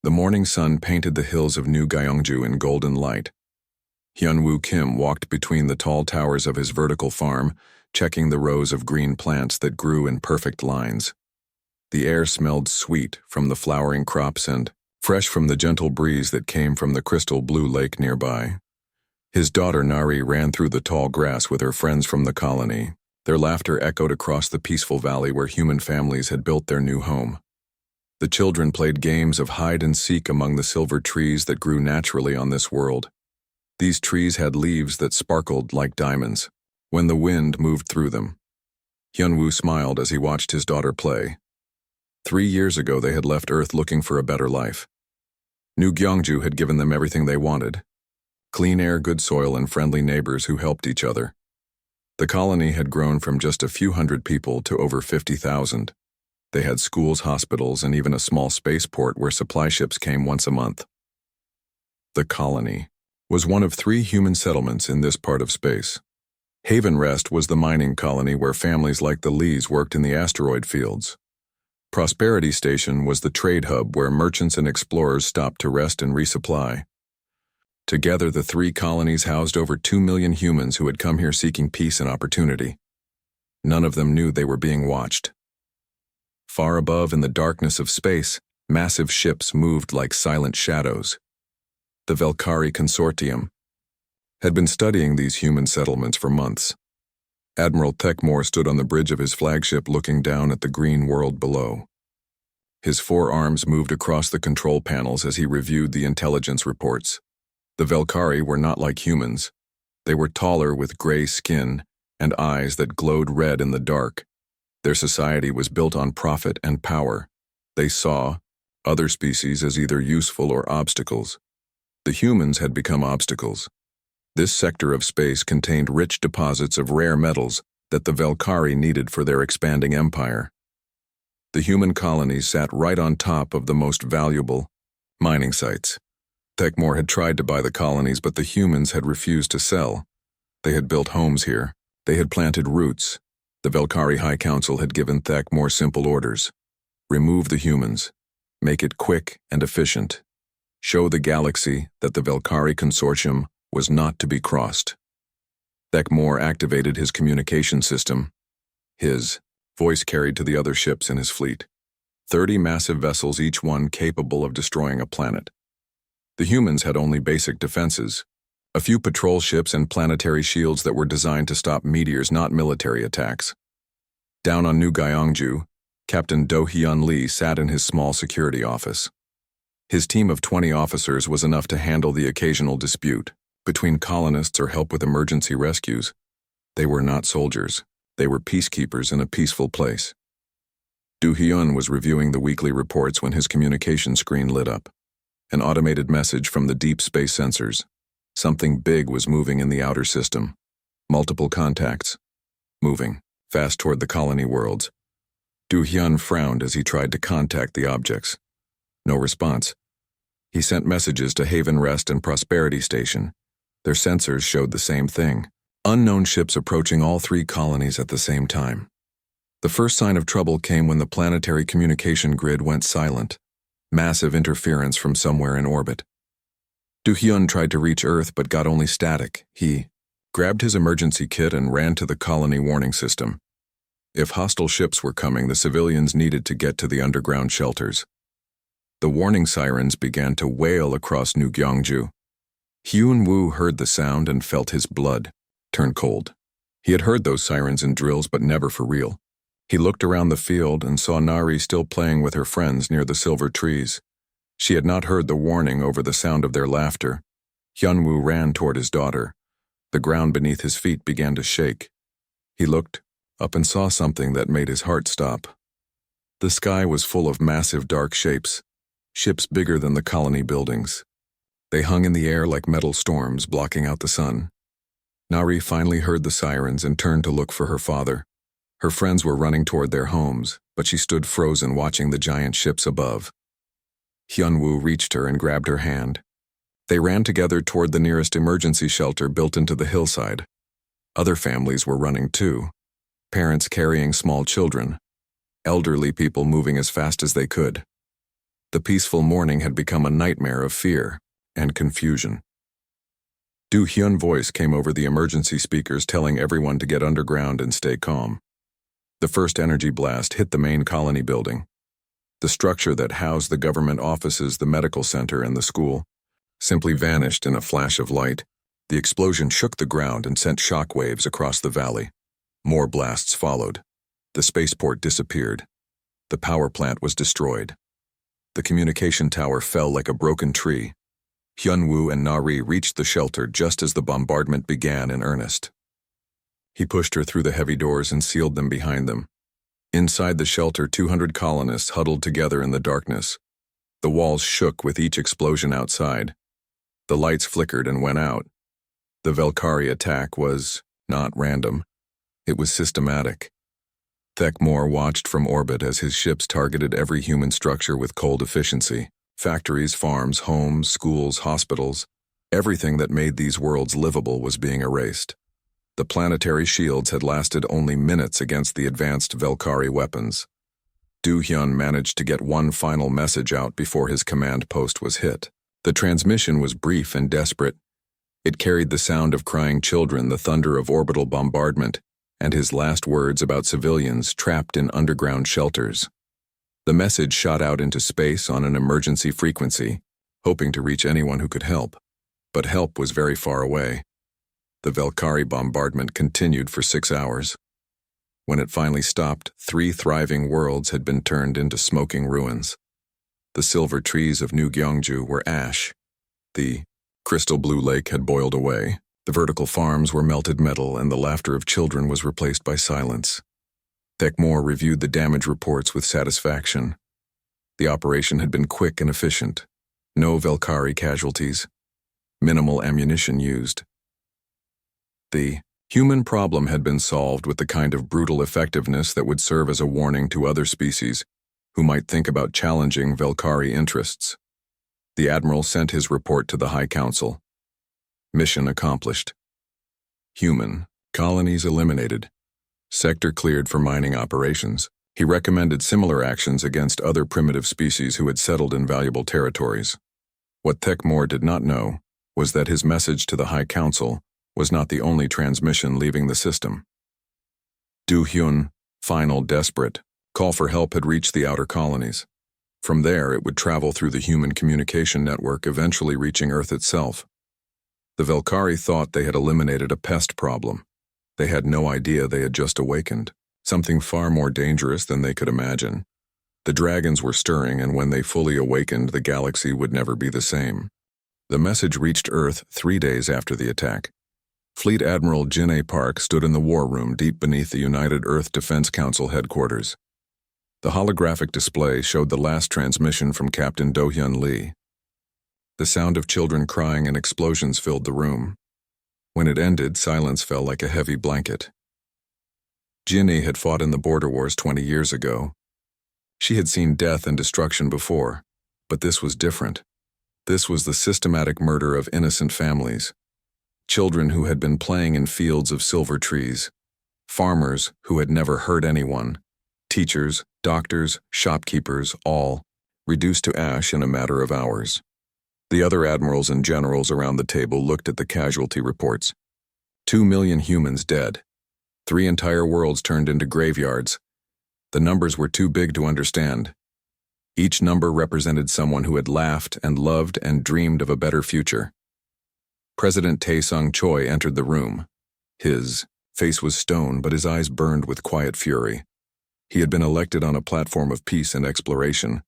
The morning sun painted the hills of New Gyeongju in golden light. Hyunwoo Kim walked between the tall towers of his vertical farm, checking the rows of green plants that grew in perfect lines. The air smelled sweet from the flowering crops and fresh from the gentle breeze that came from the crystal blue lake nearby. His daughter Nari ran through the tall grass with her friends from the colony. Their laughter echoed across the peaceful valley where human families had built their new home. The children played games of hide and seek among the silver trees that grew naturally on this world. These trees had leaves that sparkled like diamonds when the wind moved through them. Hyunwoo smiled as he watched his daughter play. 3 years ago they had left Earth looking for a better life. New Gyeongju had given them everything they wanted: clean air, good soil, and friendly neighbors who helped each other. The colony had grown from just a few hundred people to over 50,000. They had schools, hospitals, and even a small spaceport where supply ships came once a month. The colony was one of 3 human settlements in this part of space. Haven Rest was the mining colony where families like the Lees worked in the asteroid fields. Prosperity Station was the trade hub where merchants and explorers stopped to rest and resupply. Together, the 3 colonies housed over 2 million humans who had come here seeking peace and opportunity. None of them knew they were being watched. Far above in the darkness of space, massive ships moved like silent shadows. The Valkyrie Consortium had been studying these human settlements for months. Admiral Thekmore stood on the bridge of his flagship looking down at the green world below. His 4 arms moved across the control panels as he reviewed the intelligence reports. The Valkyrie were not like humans. They were taller with gray skin and eyes that glowed red in the dark. Their society was built on profit and power. They saw other species as either useful or obstacles. The humans had become obstacles. This sector of space contained rich deposits of rare metals that the Valkyrie needed for their expanding empire. The human colonies sat right on top of the most valuable mining sites. Thekmore had tried to buy the colonies, but the humans had refused to sell. They had built homes here. They had planted roots. The Valkyrie High Council had given Thekmore simple orders: remove the humans, make it quick and efficient, show the galaxy that the Valkyrie Consortium was not to be crossed. Thekmore activated his communication system. His voice carried to the other ships in his fleet. 30 massive vessels, each one capable of destroying a planet. The humans had only basic defenses: a few patrol ships and planetary shields that were designed to stop meteors, not military attacks. Down on New Gyeongju, Captain Do Hyun Lee sat in his small security office. His team of 20 officers was enough to handle the occasional dispute between colonists or help with emergency rescues. They were not soldiers. They were peacekeepers in a peaceful place. Do Hyun was reviewing the weekly reports when his communication screen lit up. An automated message from the deep space sensors. Something big was moving in the outer system. Multiple contacts. Moving fast toward the colony worlds. Do Hyun frowned as he tried to contact the objects. No response. He sent messages to Haven Rest and Prosperity Station. Their sensors showed the same thing. Unknown ships approaching all 3 colonies at the same time. The first sign of trouble came when the planetary communication grid went silent. Massive interference from somewhere in orbit. Do Hyun tried to reach Earth but got only static. He grabbed his emergency kit and ran to the colony warning system. If hostile ships were coming, the civilians needed to get to the underground shelters. The warning sirens began to wail across New Gyeongju. Hyunwoo heard the sound and felt his blood turn cold. He had heard those sirens in drills, but never for real. He looked around the field and saw Nari still playing with her friends near the silver trees. She had not heard the warning over the sound of their laughter. Hyunwoo ran toward his daughter. The ground beneath his feet began to shake. He looked up and saw something that made his heart stop. The sky was full of massive dark shapes, ships bigger than the colony buildings. They hung in the air like metal storms, blocking out the sun. Nari finally heard the sirens and turned to look for her father. Her friends were running toward their homes, but she stood frozen watching the giant ships above. Hyunwoo reached her and grabbed her hand. They ran together toward the nearest emergency shelter built into the hillside. Other families were running too. Parents carrying small children. Elderly people moving as fast as they could. The peaceful morning had become a nightmare of fear and confusion. Do Hyun's voice came over the emergency speakers telling everyone to get underground and stay calm. The first energy blast hit the main colony building. The structure that housed the government offices, the medical center, and the school simply vanished in a flash of light. The explosion shook the ground and sent shock waves across the valley. More blasts followed. The spaceport disappeared. The power plant was destroyed. The communication tower fell like a broken tree. Hyunwoo and Nari reached the shelter just as the bombardment began in earnest. He pushed her through the heavy doors and sealed them behind them. Inside the shelter, 200 colonists huddled together in the darkness. The walls shook with each explosion outside. The lights flickered and went out. The Valkyrie attack was not random. It was systematic. Thekmor watched from orbit as his ships targeted every human structure with cold efficiency. Factories, farms, homes, schools, hospitals. Everything that made these worlds livable was being erased. The planetary shields had lasted only minutes against the advanced Valkyrie weapons. Do Hyun managed to get one final message out before his command post was hit. The transmission was brief and desperate. It carried the sound of crying children, the thunder of orbital bombardment, and his last words about civilians trapped in underground shelters. The message shot out into space on an emergency frequency, hoping to reach anyone who could help. But help was very far away. The Valkyrie bombardment continued for 6 hours. When it finally stopped, 3 thriving worlds had been turned into smoking ruins. The silver trees of New Gyeongju were ash. The crystal blue lake had boiled away. The vertical farms were melted metal, and the laughter of children was replaced by silence. Thekmor reviewed the damage reports with satisfaction. The operation had been quick and efficient. No Valkyrie casualties. Minimal ammunition used. The human problem had been solved with the kind of brutal effectiveness that would serve as a warning to other species who might think about challenging Valkyrie interests. The Admiral sent his report to the High Council. Mission accomplished. Human colonies eliminated. Sector cleared for mining operations. He recommended similar actions against other primitive species who had settled in valuable territories. What Thekmor did not know was that his message to the High Council was not the only transmission leaving the system. Do Hyun, final desperate call for help had reached the outer colonies. From there, it would travel through the human communication network, eventually reaching Earth itself. The Valkyrie thought they had eliminated a pest problem. They had no idea they had just awakened, something far more dangerous than they could imagine. The dragons were stirring, and when they fully awakened, the galaxy would never be the same. The message reached Earth 3 days after the attack. Fleet Admiral Jin A. Park stood in the war room deep beneath the United Earth Defense Council headquarters. The holographic display showed the last transmission from Captain Do-hyun Lee. The sound of children crying and explosions filled the room. When it ended, silence fell like a heavy blanket. Jinny had fought in the border wars 20 years ago. She had seen death and destruction before, but this was different. This was the systematic murder of innocent families. Children who had been playing in fields of silver trees. Farmers who had never hurt anyone. Teachers, doctors, shopkeepers, all reduced to ash in a matter of hours. The other admirals and generals around the table looked at the casualty reports. 2 million humans dead. 3 entire worlds turned into graveyards. The numbers were too big to understand. Each number represented someone who had laughed and loved and dreamed of a better future. President Tae-sung Choi entered the room. His face was stone, but his eyes burned with quiet fury. He had been elected on a platform of peace and exploration.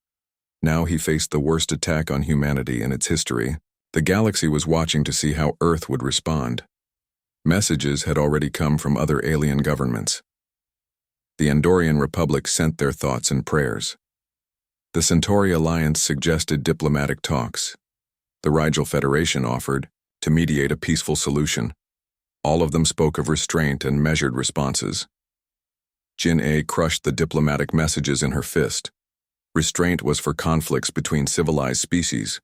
Now he faced the worst attack on humanity in its history. The galaxy was watching to see how Earth would respond. Messages had already come from other alien governments. The Andorian Republic sent their thoughts and prayers. The Centauri Alliance suggested diplomatic talks. The Rigel Federation offered to mediate a peaceful solution. All of them spoke of restraint and measured responses. Jin A crushed the diplomatic messages in her fist. Restraint was for conflicts between civilized species.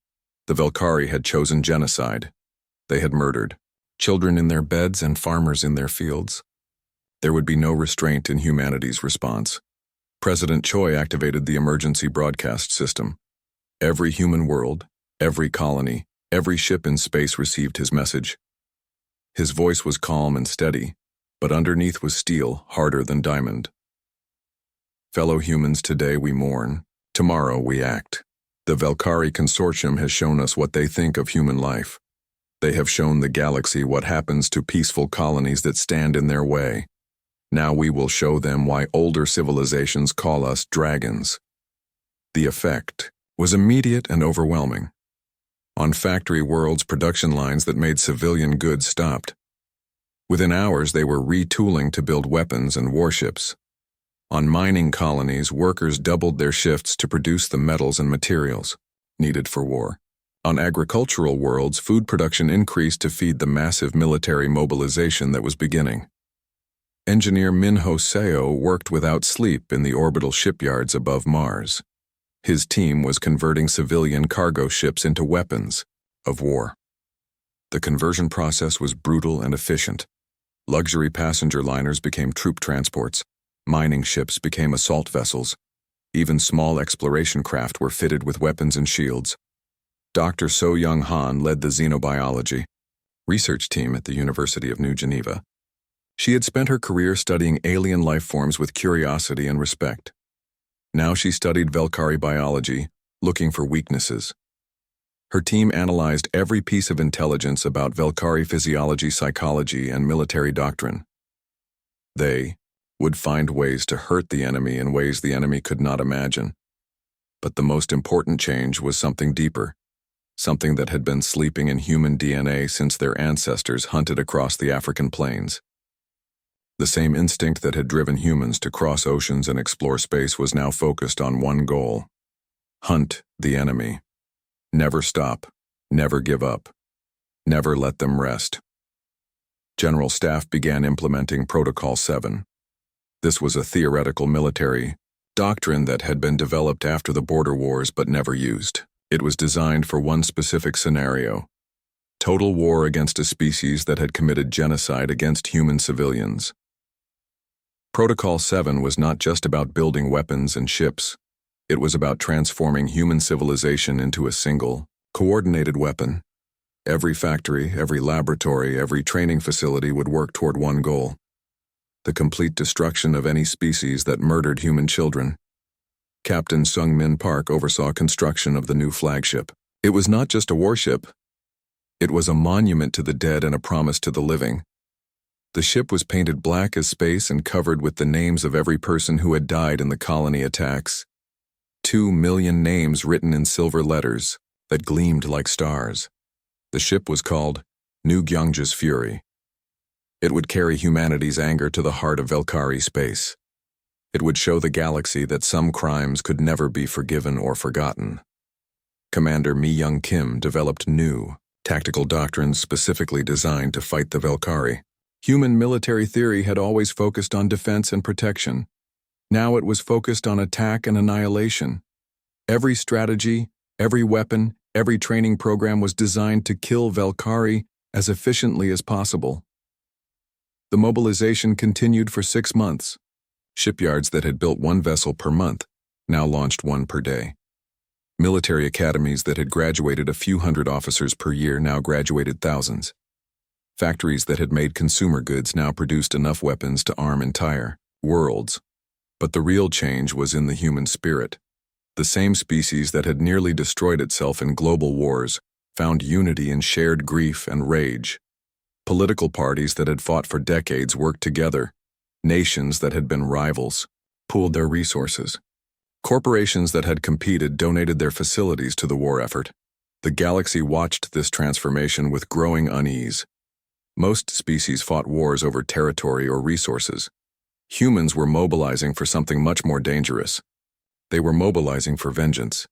The Valkyrie had chosen genocide. They had murdered children in their beds and farmers in their fields. There would be no restraint in humanity's response. President Choi activated the emergency broadcast system. Every human world, every colony, every ship in space received his message. His voice was calm and steady, but underneath was steel, harder than diamond. Fellow humans, today we mourn, tomorrow we act. The Valkyrie Consortium has shown us what they think of human life. They have shown the galaxy what happens to peaceful colonies that stand in their way. Now we will show them why older civilizations call us dragons. The effect was immediate and overwhelming. On factory worlds, production lines that made civilian goods stopped. Within hours, they were retooling to build weapons and warships. On mining colonies, workers doubled their shifts to produce the metals and materials needed for war. On agricultural worlds, food production increased to feed the massive military mobilization that was beginning. Engineer Minho Seo worked without sleep in the orbital shipyards above Mars. His team was converting civilian cargo ships into weapons of war. The conversion process was brutal and efficient. Luxury passenger liners became troop transports. Mining ships became assault vessels. Even small exploration craft were fitted with weapons and shields. Dr. So Young Han led the xenobiology research team at the University of New Geneva. She had spent her career studying alien life forms with curiosity and respect. Now she studied Valkyrie biology, looking for weaknesses. Her team analyzed every piece of intelligence about Valkyrie physiology, psychology, and military doctrine. They would find ways to hurt the enemy in ways the enemy could not imagine. But the most important change was something deeper, something that had been sleeping in human DNA since their ancestors hunted across the African plains. The same instinct that had driven humans to cross oceans and explore space was now focused on one goal: hunt the enemy. Never stop, never give up, never let them rest. General Staff began implementing Protocol 7. This was a theoretical military doctrine that had been developed after the border wars but never used. It was designed for one specific scenario: total war against a species that had committed genocide against human civilians. Protocol 7 was not just about building weapons and ships. It was about transforming human civilization into a single, coordinated weapon. Every factory, every laboratory, every training facility would work toward one goal: the complete destruction of any species that murdered human children. Captain Sung Min Park oversaw construction of the new flagship. It was not just a warship. It was a monument to the dead and a promise to the living. The ship was painted black as space and covered with the names of every person who had died in the colony attacks. 2 million names written in silver letters that gleamed like stars. The ship was called New Gyeongju's Fury. It would carry humanity's anger to the heart of Valkyrie space. It would show the galaxy that some crimes could never be forgiven or forgotten. Commander Mi Young Kim developed new, tactical doctrines specifically designed to fight the Valkyrie. Human military theory had always focused on defense and protection. Now it was focused on attack and annihilation. Every strategy, every weapon, every training program was designed to kill Valkyrie as efficiently as possible. The mobilization continued for 6 months. Shipyards that had built one vessel per month now launched one per day. Military academies that had graduated a few hundred officers per year now graduated thousands. Factories that had made consumer goods now produced enough weapons to arm entire worlds. But the real change was in the human spirit. The same species that had nearly destroyed itself in global wars found unity in shared grief and rage. Political parties that had fought for decades worked together. Nations that had been rivals pooled their resources. Corporations that had competed donated their facilities to the war effort. The galaxy watched this transformation with growing unease. Most species fought wars over territory or resources. Humans were mobilizing for something much more dangerous. They were mobilizing for vengeance.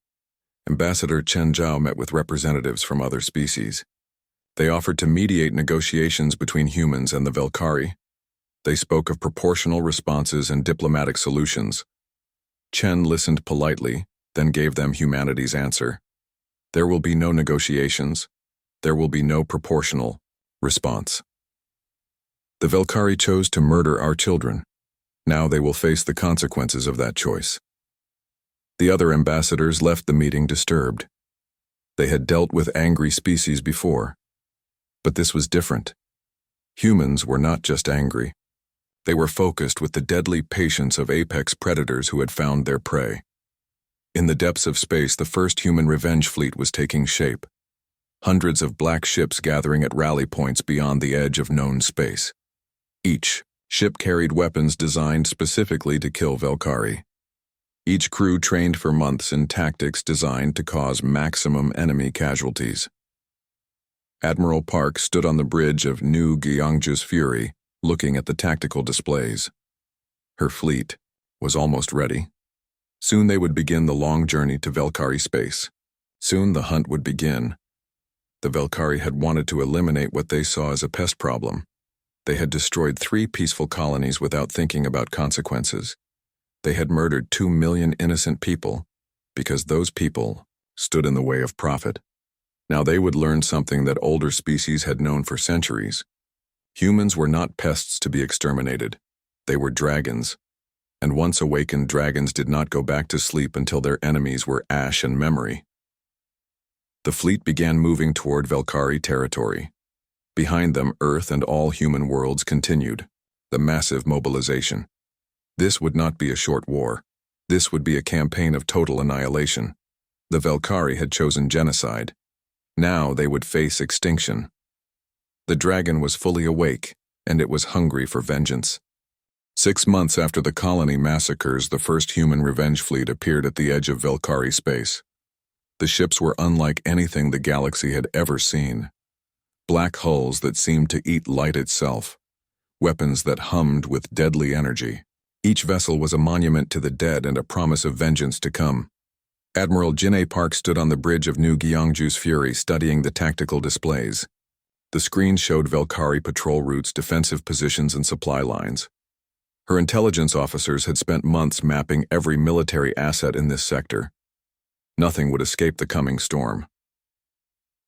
Ambassador Chen Zhao met with representatives from other species. They offered to mediate negotiations between humans and the Valkyrie. They spoke of proportional responses and diplomatic solutions. Chen listened politely, then gave them humanity's answer. There will be no negotiations. There will be no proportional response. The Valkyrie chose to murder our children. Now they will face the consequences of that choice. The other ambassadors left the meeting disturbed. They had dealt with angry species before. But this was different. Humans were not just angry. They were focused with the deadly patience of apex predators who had found their prey. In the depths of space, the first human revenge fleet was taking shape. Hundreds of black ships gathering at rally points beyond the edge of known space. Each ship carried weapons designed specifically to kill Velkari. Each crew trained for months in tactics designed to cause maximum enemy casualties. Admiral Park stood on the bridge of New Gyeongju's Fury, looking at the tactical displays. Her fleet was almost ready. Soon they would begin the long journey to Velkari space. Soon the hunt would begin. The Velkari had wanted to eliminate what they saw as a pest problem. They had destroyed 3 peaceful colonies without thinking about consequences. They had murdered 2 million innocent people because those people stood in the way of profit. Now they would learn something that older species had known for centuries. Humans were not pests to be exterminated. They were dragons. And once awakened, dragons did not go back to sleep until their enemies were ash and memory. The fleet began moving toward Velkari territory. Behind them, Earth and all human worlds continued, the massive mobilization. This would not be a short war. This would be a campaign of total annihilation. The Velkari had chosen genocide. Now they would face extinction. The dragon was fully awake, and it was hungry for vengeance. 6 months after the colony massacres, the first human revenge fleet appeared at the edge of Velkari space. The ships were unlike anything the galaxy had ever seen. Black hulls that seemed to eat light itself. Weapons that hummed with deadly energy. Each vessel was a monument to the dead and a promise of vengeance to come. Admiral Jin Park stood on the bridge of New Gyeongju's Fury, studying the tactical displays. The screen showed Velkari patrol routes, defensive positions, and supply lines. Her intelligence officers had spent months mapping every military asset in this sector. Nothing would escape the coming storm.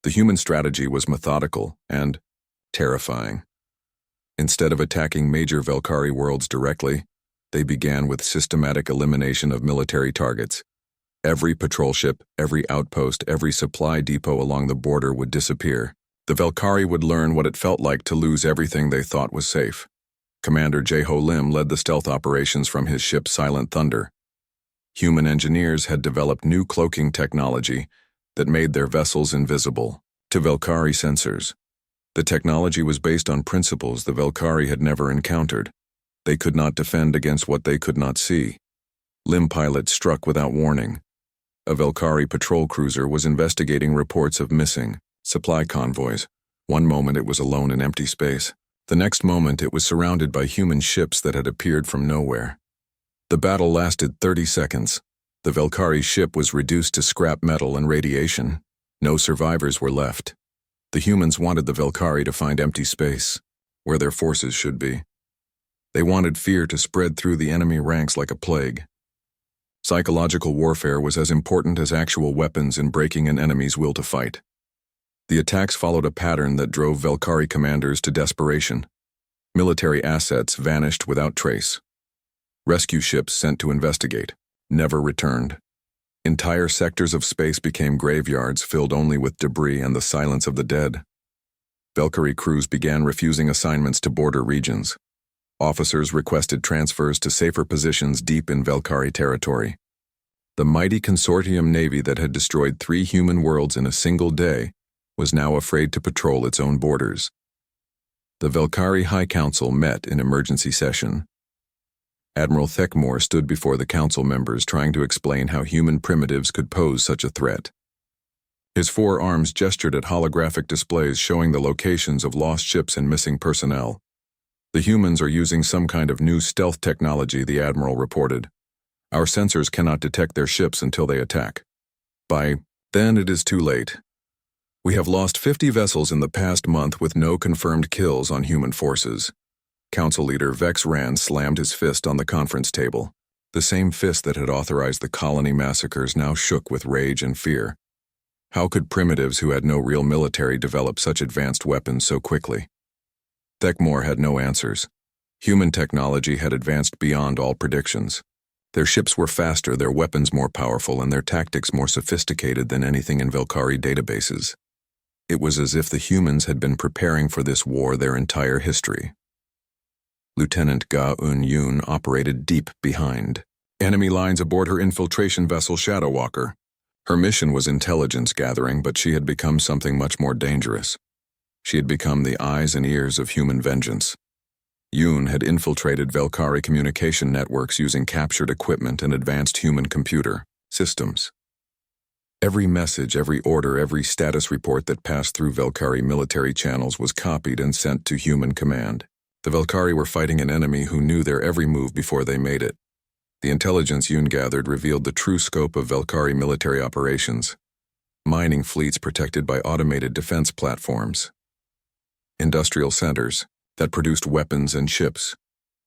The human strategy was methodical and terrifying. Instead of attacking major Velkari worlds directly, they began with systematic elimination of military targets. Every patrol ship, every outpost, every supply depot along the border would disappear. The Velkari would learn what it felt like to lose everything they thought was safe. Commander Jae-ho Lim led the stealth operations from his ship Silent Thunder. Human engineers had developed new cloaking technology that made their vessels invisible to Velkari sensors. The technology was based on principles the Velkari had never encountered. They could not defend against what they could not see. Lim pilots struck without warning. A Velkari patrol cruiser was investigating reports of missing supply convoys. One moment it was alone in empty space. The next moment it was surrounded by human ships that had appeared from nowhere. The battle lasted 30 seconds. The Velkari ship was reduced to scrap metal and radiation. No survivors were left. The humans wanted the Velkari to find empty space, where their forces should be. They wanted fear to spread through the enemy ranks like a plague. Psychological warfare was as important as actual weapons in breaking an enemy's will to fight. The attacks followed a pattern that drove Velkari commanders to desperation. Military assets vanished without trace. Rescue ships sent to investigate never returned. Entire sectors of space became graveyards filled only with debris and the silence of the dead. Velkari crews began refusing assignments to border regions. Officers requested transfers to safer positions deep in Velkari territory. The mighty consortium navy that had destroyed 3 human worlds in a single day was now afraid to patrol its own borders. The Velkari High Council met in emergency session. Admiral Thekmore stood before the council members trying to explain how human primitives could pose such a threat. His 4 arms gestured at holographic displays showing the locations of lost ships and missing personnel. The humans are using some kind of new stealth technology, the admiral reported. Our sensors cannot detect their ships until they attack. By then it is too late. We have lost 50 vessels in the past month with no confirmed kills on human forces. Council leader Vex Rand slammed his fist on the conference table. The same fist that had authorized the colony massacres now shook with rage and fear. How could primitives who had no real military develop such advanced weapons so quickly? Thekmore had no answers. Human technology had advanced beyond all predictions. Their ships were faster, their weapons more powerful, and their tactics more sophisticated than anything in Velkhari databases. It was as if the humans had been preparing for this war their entire history. Lieutenant Ga Un-yoon operated deep behind enemy lines aboard her infiltration vessel Shadow Walker. Her mission was intelligence gathering, but she had become something much more dangerous. She had become the eyes and ears of human vengeance. Yoon had infiltrated Velkhari communication networks using captured equipment and advanced human computer systems. Every message, every order, every status report that passed through Velkhari military channels was copied and sent to human command. The Velkhari were fighting an enemy who knew their every move before they made it. The intelligence Yoon gathered revealed the true scope of Velkhari military operations. Mining fleets protected by automated defense platforms. Industrial centers that produced weapons and ships.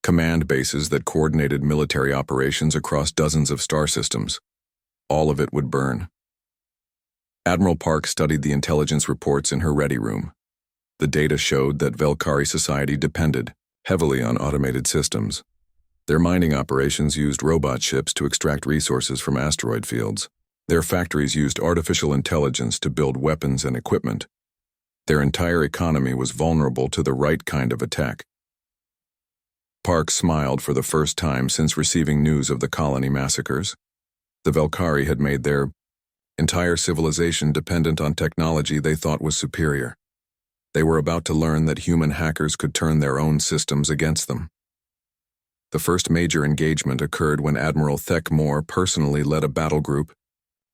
Command bases that coordinated military operations across dozens of star systems. All of it would burn. Admiral Park studied the intelligence reports in her ready room. The data showed that Velkhari society depended heavily on automated systems. Their mining operations used robot ships to extract resources from asteroid fields. Their factories used artificial intelligence to build weapons and equipment. Their entire economy was vulnerable to the right kind of attack. Park smiled for the first time since receiving news of the colony massacres. The Velkhari had made their entire civilization dependent on technology they thought was superior. They were about to learn that human hackers could turn their own systems against them. The first major engagement occurred when Admiral Thekmore personally led a battle group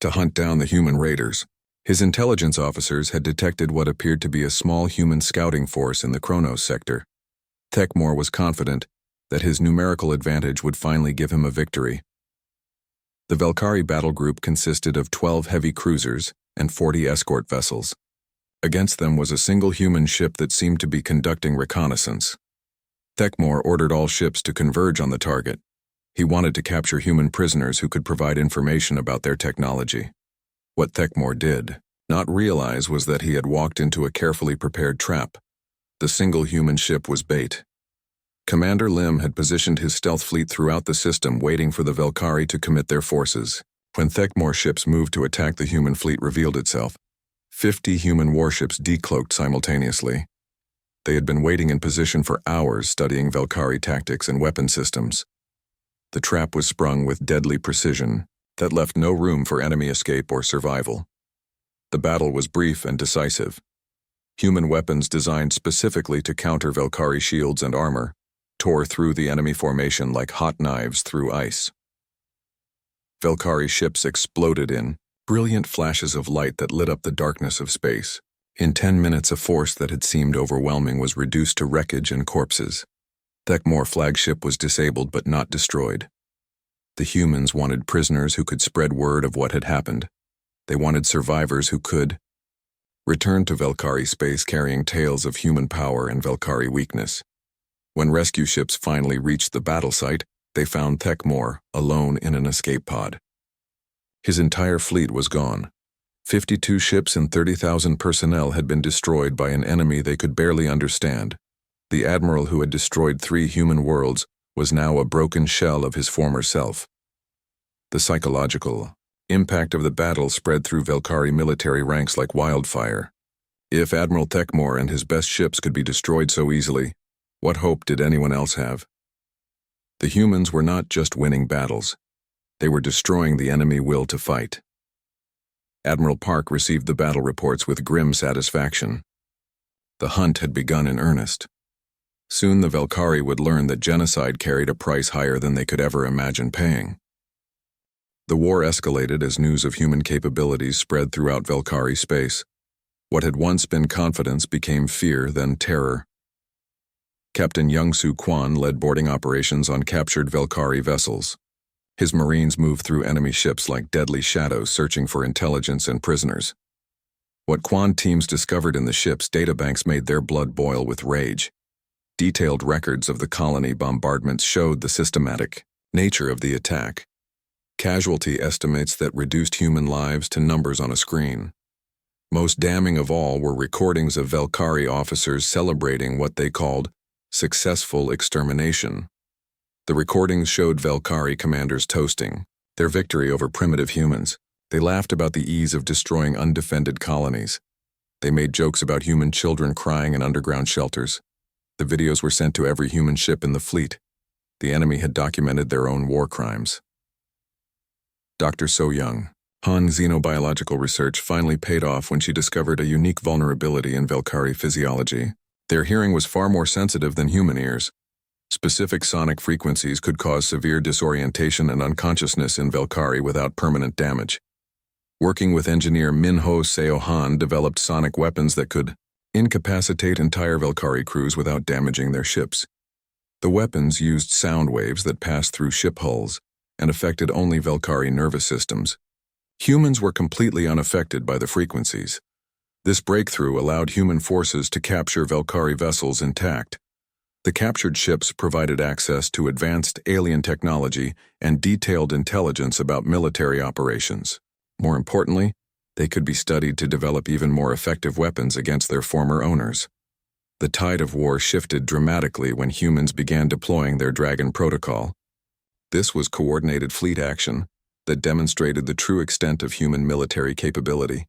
to hunt down the human raiders. His intelligence officers had detected what appeared to be a small human scouting force in the Kronos sector. Thekmore was confident that his numerical advantage would finally give him a victory. The Velkhari battle group consisted of 12 heavy cruisers and 40 escort vessels. Against them was a single human ship that seemed to be conducting reconnaissance. Thekmore ordered all ships to converge on the target. He wanted to capture human prisoners who could provide information about their technology. What Thekmore did not realize was that he had walked into a carefully prepared trap. The single human ship was bait. Commander Lim had positioned his stealth fleet throughout the system, waiting for the Velkhari to commit their forces. When Thekmore's ships moved to attack, the human fleet revealed itself. 50 human warships decloaked simultaneously. They had been waiting in position for hours, studying Velkhari tactics and weapon systems. The trap was sprung with deadly precision that left no room for enemy escape or survival. The battle was brief and decisive. Human weapons designed specifically to counter Velkhari shields and armor tore through the enemy formation like hot knives through ice. Velkhari ships exploded in brilliant flashes of light that lit up the darkness of space. In 10 minutes, a force that had seemed overwhelming was reduced to wreckage and corpses. Thekmore's flagship was disabled but not destroyed. The humans wanted prisoners who could spread word of what had happened. They wanted survivors who could return to Velkhari space carrying tales of human power and Velkhari weakness. When rescue ships finally reached the battle site, they found Thekmore alone in an escape pod. His entire fleet was gone. 52 ships and 30,000 personnel had been destroyed by an enemy they could barely understand. The admiral who had destroyed 3 human worlds was now a broken shell of his former self. The psychological impact of the battle spread through Velkhari military ranks like wildfire. If Admiral Thekmore and his best ships could be destroyed so easily, what hope did anyone else have? The humans were not just winning battles. They were destroying the enemy will to fight. Admiral Park received the battle reports with grim satisfaction. The hunt had begun in earnest. Soon the Velkhari would learn that genocide carried a price higher than they could ever imagine paying. The war escalated as news of human capabilities spread throughout Velkhari space. What had once been confidence became fear, then terror. Captain Young-Soo Kwan led boarding operations on captured Velkhari vessels. His Marines moved through enemy ships like deadly shadows, searching for intelligence and prisoners. What Kwan teams discovered in the ship's databanks made their blood boil with rage. Detailed records of the colony bombardments showed the systematic nature of the attack. Casualty estimates that reduced human lives to numbers on a screen. Most damning of all were recordings of Velkhari officers celebrating what they called successful extermination. The recordings showed Velkari commanders toasting their victory over primitive humans. They laughed about the ease of destroying undefended colonies. They made jokes about human children crying in underground shelters. The videos were sent to every human ship in the fleet. The enemy had documented their own war crimes. Dr. So Young. Han xenobiological research finally paid off when she discovered a unique vulnerability in Velkari physiology. Their hearing was far more sensitive than human ears. Specific sonic frequencies could cause severe disorientation and unconsciousness in Velkari without permanent damage. Working with engineer Minho Seo Han developed sonic weapons that could incapacitate entire Velkari crews without damaging their ships. The weapons used sound waves that passed through ship hulls and affected only Velkari nervous systems. Humans were completely unaffected by the frequencies. This breakthrough allowed human forces to capture Velkari vessels intact. The captured ships provided access to advanced alien technology and detailed intelligence about military operations. More importantly, they could be studied to develop even more effective weapons against their former owners. The tide of war shifted dramatically when humans began deploying their Dragon Protocol. This was coordinated fleet action that demonstrated the true extent of human military capability.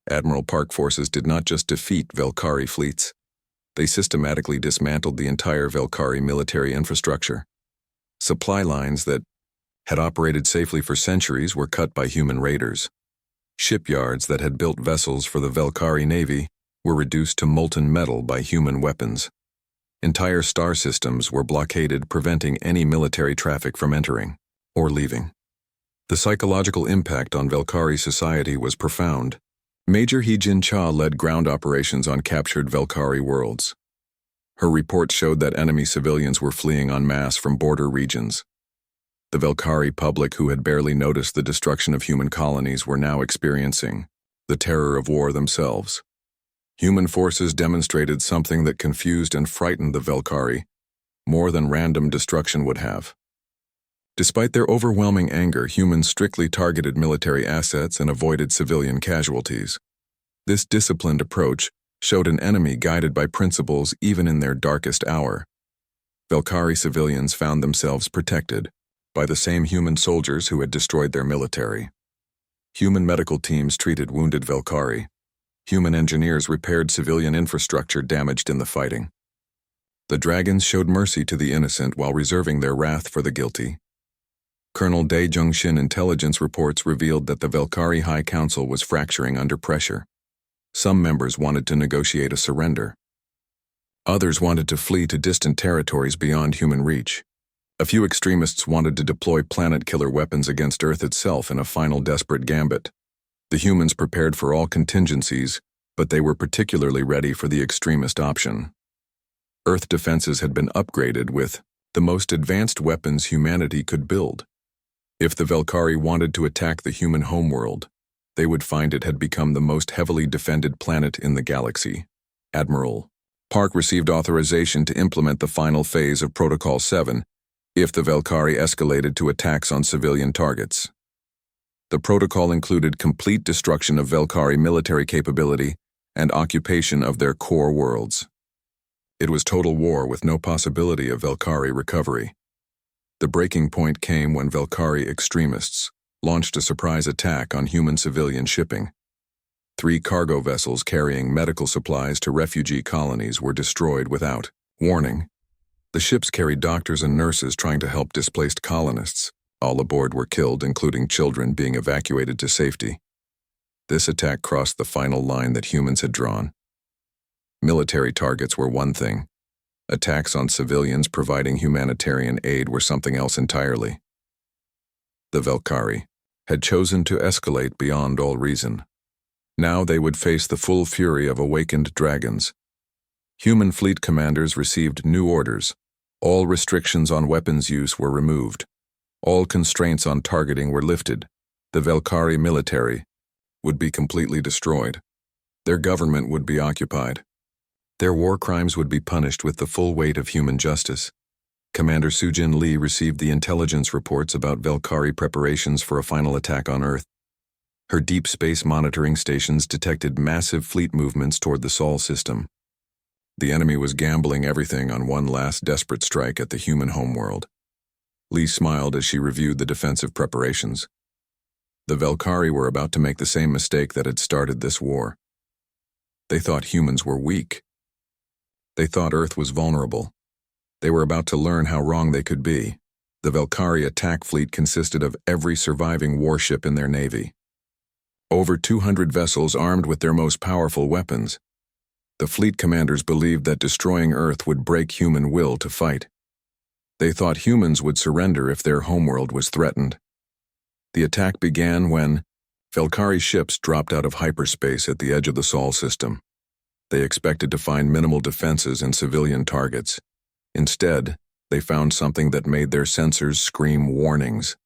Admiral Park forces did not just defeat Velkari fleets. They systematically dismantled the entire Velkari military infrastructure. Supply lines that had operated safely for centuries were cut by human raiders. Shipyards that had built vessels for the Velkari Navy were reduced to molten metal by human weapons. Entire star systems were blockaded, preventing any military traffic from entering or leaving. The psychological impact on Velkari society was profound. Major He Jin Cha led ground operations on captured Velkari worlds. Her report showed that enemy civilians were fleeing en masse from border regions. The Velkari public, who had barely noticed the destruction of human colonies, were now experiencing the terror of war themselves. Human forces demonstrated something that confused and frightened the Velkari more than random destruction would have. Despite their overwhelming anger, humans strictly targeted military assets and avoided civilian casualties. This disciplined approach showed an enemy guided by principles even in their darkest hour. Velkari civilians found themselves protected by the same human soldiers who had destroyed their military. Human medical teams treated wounded Velkari. Human engineers repaired civilian infrastructure damaged in the fighting. The dragons showed mercy to the innocent while reserving their wrath for the guilty. Colonel Dae Jung-shin intelligence reports revealed that the Velkari High Council was fracturing under pressure. Some members wanted to negotiate a surrender. Others wanted to flee to distant territories beyond human reach. A few extremists wanted to deploy planet-killer weapons against Earth itself in a final desperate gambit. The humans prepared for all contingencies, but they were particularly ready for the extremist option. Earth defenses had been upgraded with the most advanced weapons humanity could build. If the Velkari wanted to attack the human homeworld, they would find it had become the most heavily defended planet in the galaxy. Admiral Park received authorization to implement the final phase of Protocol 7 if the Velkari escalated to attacks on civilian targets. The protocol included complete destruction of Velkari military capability and occupation of their core worlds. It was total war with no possibility of Velkari recovery. The breaking point came when Velkari extremists launched a surprise attack on human civilian shipping. 3 cargo vessels carrying medical supplies to refugee colonies were destroyed without warning. The ships carried doctors and nurses trying to help displaced colonists. All aboard were killed, including children being evacuated to safety. This attack crossed the final line that humans had drawn. Military targets were one thing. Attacks on civilians providing humanitarian aid were something else entirely. The Velkari had chosen to escalate beyond all reason. Now they would face the full fury of awakened dragons. Human fleet commanders received new orders. All restrictions on weapons use were removed. All constraints on targeting were lifted. The Velkari military would be completely destroyed. Their government would be occupied. Their war crimes would be punished with the full weight of human justice. Commander Sujin Lee received the intelligence reports about Velkari preparations for a final attack on Earth. Her deep space monitoring stations detected massive fleet movements toward the Sol system. The enemy was gambling everything on one last desperate strike at the human homeworld. Lee smiled as she reviewed the defensive preparations. The Velkhari were about to make the same mistake that had started this war. They thought humans were weak. They thought Earth was vulnerable. They were about to learn how wrong they could be. The Velkhari attack fleet consisted of every surviving warship in their navy. Over 200 vessels armed with their most powerful weapons. The fleet commanders believed that destroying Earth would break human will to fight. They thought humans would surrender if their homeworld was threatened. The attack began when Velkhari ships dropped out of hyperspace at the edge of the Sol system. They expected to find minimal defenses and civilian targets. Instead, they found something that made their sensors scream warnings.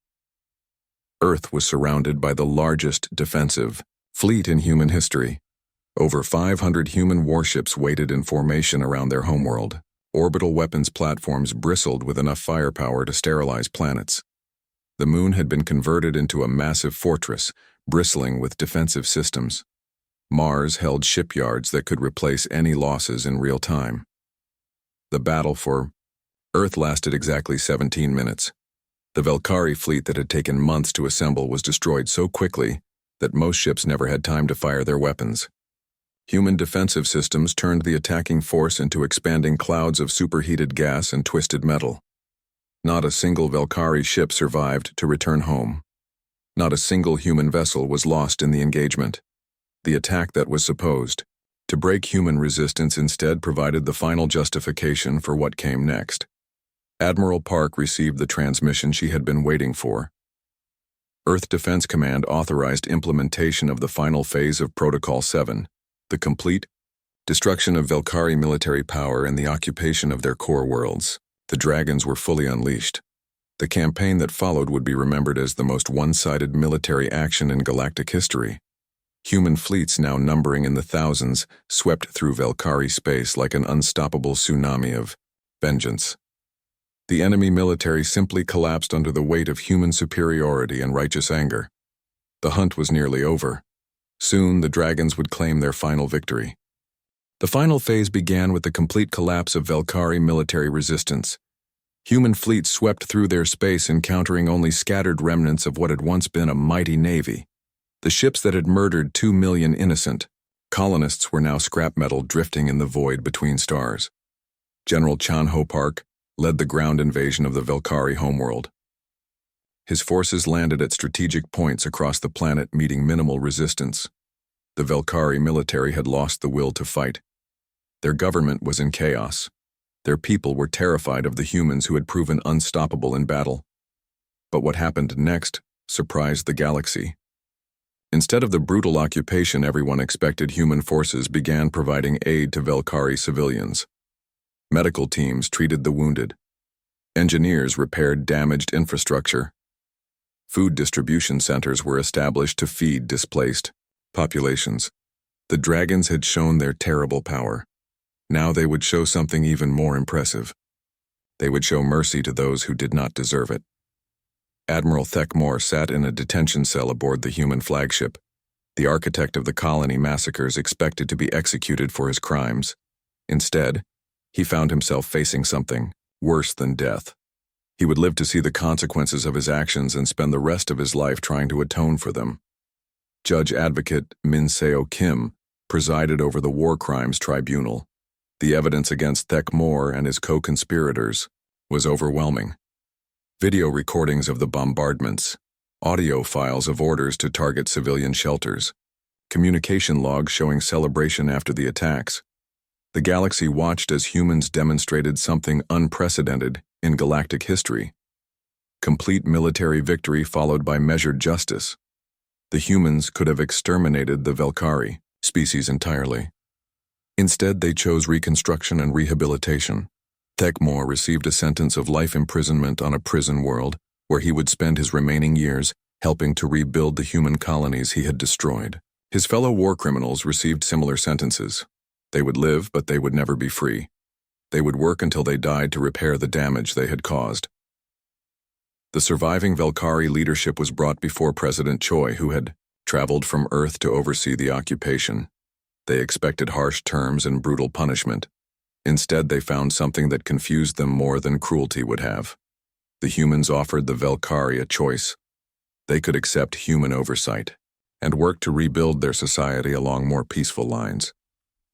Earth was surrounded by the largest defensive fleet in human history. Over 500 human warships waited in formation around their homeworld. Orbital weapons platforms bristled with enough firepower to sterilize planets. The moon had been converted into a massive fortress, bristling with defensive systems. Mars held shipyards that could replace any losses in real time. The battle for Earth lasted exactly 17 minutes. The Velkhari fleet that had taken months to assemble was destroyed so quickly that most ships never had time to fire their weapons. Human defensive systems turned the attacking force into expanding clouds of superheated gas and twisted metal. Not a single Velkhari ship survived to return home. Not a single human vessel was lost in the engagement. The attack that was supposed to break human resistance instead provided the final justification for what came next. Admiral Park received the transmission she had been waiting for. Earth Defense Command authorized implementation of the final phase of Protocol 7, the complete destruction of Velkhari military power and the occupation of their core worlds. The dragons were fully unleashed. The campaign that followed would be remembered as the most one-sided military action in galactic history. Human fleets, now numbering in the thousands, swept through Velkhari space like an unstoppable tsunami of vengeance. The enemy military simply collapsed under the weight of human superiority and righteous anger. The hunt was nearly over. Soon, the dragons would claim their final victory. The final phase began with the complete collapse of Velkhari military resistance. Human fleets swept through their space, encountering only scattered remnants of what had once been a mighty navy. The ships that had murdered 2 million innocent colonists were now scrap metal drifting in the void between stars. General Chanho Park led the ground invasion of the Velkhari homeworld. His forces landed at strategic points across the planet, meeting minimal resistance. The Velkhari military had lost the will to fight. Their government was in chaos. Their people were terrified of the humans who had proven unstoppable in battle. But what happened next surprised the galaxy. Instead of the brutal occupation everyone expected, human forces began providing aid to Velkhari civilians. Medical teams treated the wounded. Engineers repaired damaged infrastructure. Food distribution centers were established to feed displaced populations. The dragons had shown their terrible power. Now they would show something even more impressive. They would show mercy to those who did not deserve it. Admiral Thekmor sat in a detention cell aboard the human flagship. The architect of the colony massacres expected to be executed for his crimes. Instead, he found himself facing something worse than death. He would live to see the consequences of his actions and spend the rest of his life trying to atone for them. Judge Advocate Min Seo Kim presided over the War Crimes Tribunal. The evidence against Thekmor and his co-conspirators was overwhelming. Video recordings of the bombardments, audio files of orders to target civilian shelters, communication logs showing celebration after the attacks. The galaxy watched as humans demonstrated something unprecedented in galactic history. Complete military victory followed by measured justice. The humans could have exterminated the Velkhari species entirely. Instead, they chose reconstruction and rehabilitation. Thekmor received a sentence of life imprisonment on a prison world, where he would spend his remaining years helping to rebuild the human colonies he had destroyed. His fellow war criminals received similar sentences. They would live, but they would never be free. They would work until they died to repair the damage they had caused. The surviving Velkhari leadership was brought before President Choi, who had traveled from Earth to oversee the occupation. They expected harsh terms and brutal punishment. Instead, they found something that confused them more than cruelty would have. The humans offered the Velkari a choice. They could accept human oversight and work to rebuild their society along more peaceful lines,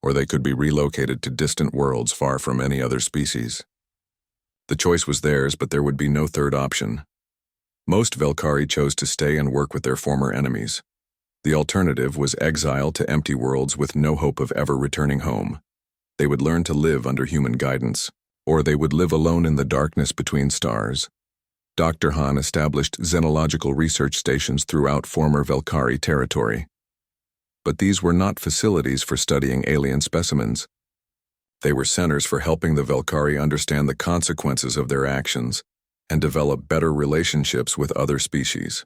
or they could be relocated to distant worlds far from any other species. The choice was theirs, but there would be no third option. Most Velkari chose to stay and work with their former enemies. The alternative was exile to empty worlds with no hope of ever returning home. They would learn to live under human guidance, or they would live alone in the darkness between stars. Dr. Han established xenological research stations throughout former Velkari territory. But these were not facilities for studying alien specimens. They were centers for helping the Velkari understand the consequences of their actions and develop better relationships with other species.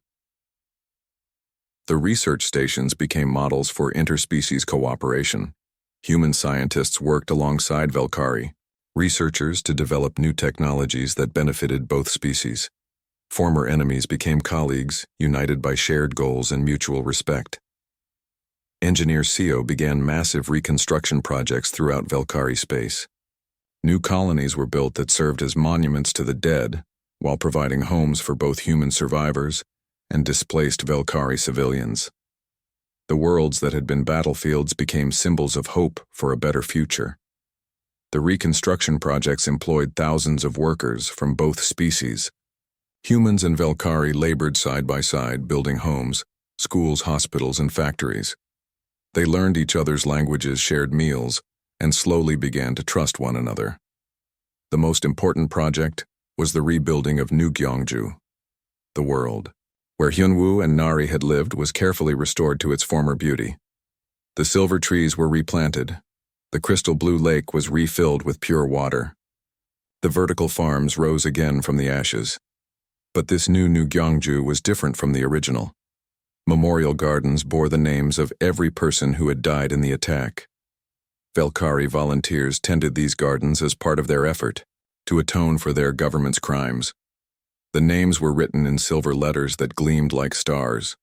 The research stations became models for interspecies cooperation. Human scientists worked alongside Velkari, researchers to develop new technologies that benefited both species. Former enemies became colleagues, united by shared goals and mutual respect. Engineer Seo began massive reconstruction projects throughout Velkari space. New colonies were built that served as monuments to the dead, while providing homes for both human survivors and displaced Velkari civilians. The worlds that had been battlefields became symbols of hope for a better future. The reconstruction projects employed thousands of workers from both species. Humans and Velkari labored side by side, building homes, schools, hospitals, and factories. They learned each other's languages, shared meals, and slowly began to trust one another. The most important project was the rebuilding of New Gyeongju. The world, where Hyunwoo and Nari had lived, was carefully restored to its former beauty. The silver trees were replanted. The crystal blue lake was refilled with pure water. The vertical farms rose again from the ashes. But this new Gyeongju was different from the original. Memorial gardens bore the names of every person who had died in the attack. Velkari volunteers tended these gardens as part of their effort to atone for their government's crimes. The names were written in silver letters that gleamed like stars.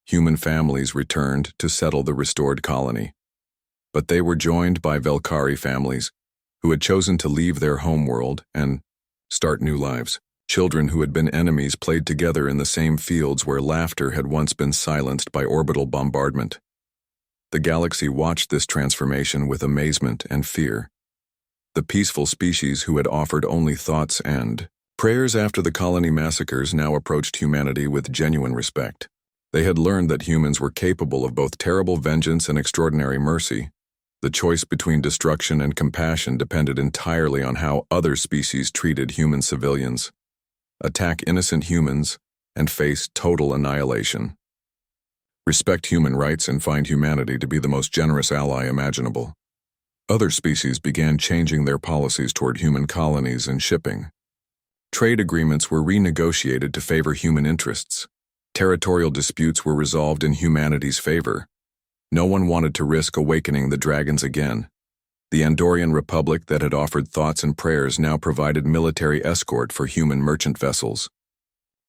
Human families returned to settle the restored colony. But they were joined by Velkari families who had chosen to leave their homeworld and start new lives. Children who had been enemies played together in the same fields where laughter had once been silenced by orbital bombardment. The galaxy watched this transformation with amazement and fear. The peaceful species who had offered only thoughts and prayers after the colony massacres now approached humanity with genuine respect. They had learned that humans were capable of both terrible vengeance and extraordinary mercy. The choice between destruction and compassion depended entirely on how other species treated human civilians. Attack innocent humans and face total annihilation. Respect human rights and find humanity to be the most generous ally imaginable. Other species began changing their policies toward human colonies and shipping. Trade agreements were renegotiated to favor human interests. Territorial disputes were resolved in humanity's favor. No one wanted to risk awakening the dragons again. The Andorian Republic that had offered thoughts and prayers now provided military escort for human merchant vessels.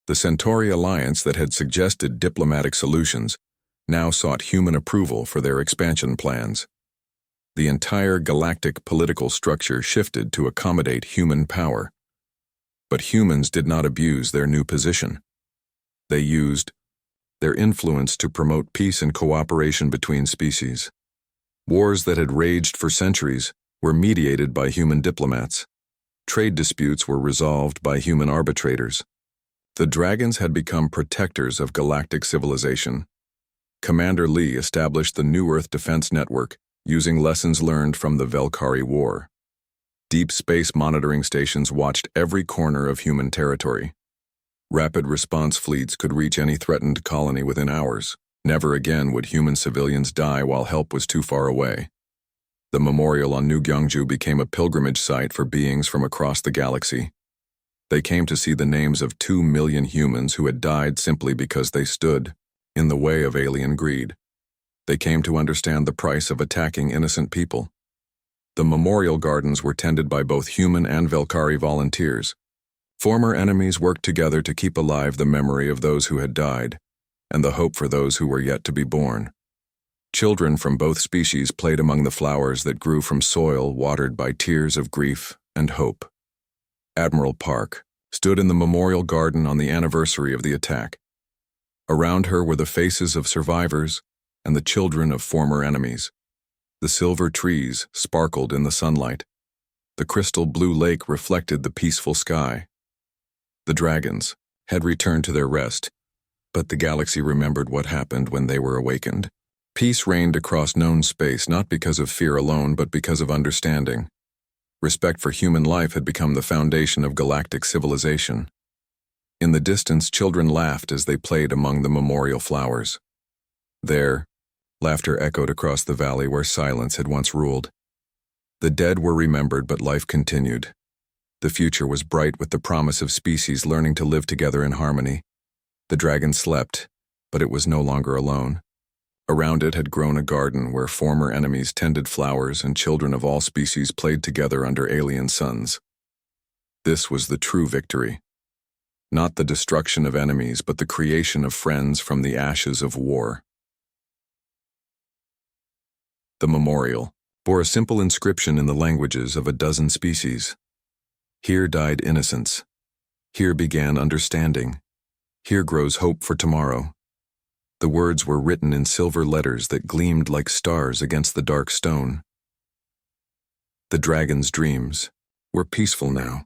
The Centauri Alliance that had suggested diplomatic solutions now sought human approval for their expansion plans. The entire galactic political structure shifted to accommodate human power. But humans did not abuse their new position. They used their influence to promote peace and cooperation between species. Wars that had raged for centuries were mediated by human diplomats. Trade disputes were resolved by human arbitrators. The dragons had become protectors of galactic civilization. Commander Lee established the New Earth Defense Network using lessons learned from the Velkari War. Deep space monitoring stations watched every corner of human territory. Rapid response fleets could reach any threatened colony within hours. Never again would human civilians die while help was too far away. The memorial on New Gyeongju became a pilgrimage site for beings from across the galaxy. They came to see the names of 2 million humans who had died simply because they stood in the way of alien greed. They came to understand the price of attacking innocent people. The memorial gardens were tended by both human and Velkari volunteers. Former enemies worked together to keep alive the memory of those who had died, and the hope for those who were yet to be born. Children from both species played among the flowers that grew from soil watered by tears of grief and hope. Admiral Park, stood in the memorial garden on the anniversary of the attack. Around her were the faces of survivors and the children of former enemies. The silver trees sparkled in the sunlight. The crystal blue lake reflected the peaceful sky. The dragons had returned to their rest, but the galaxy remembered what happened when they were awakened. Peace reigned across known space, not because of fear alone, but because of understanding. Respect for human life had become the foundation of galactic civilization. In the distance, children laughed as they played among the memorial flowers. There, laughter echoed across the valley where silence had once ruled. The dead were remembered, but life continued. The future was bright with the promise of species learning to live together in harmony. The dragon slept, but it was no longer alone. Around it had grown a garden where former enemies tended flowers and children of all species played together under alien suns. This was the true victory. Not the destruction of enemies, but the creation of friends from the ashes of war. The memorial bore a simple inscription in the languages of a dozen species. Here died innocence. Here began understanding. Here grows hope for tomorrow. The words were written in silver letters that gleamed like stars against the dark stone. The dragon's dreams were peaceful now.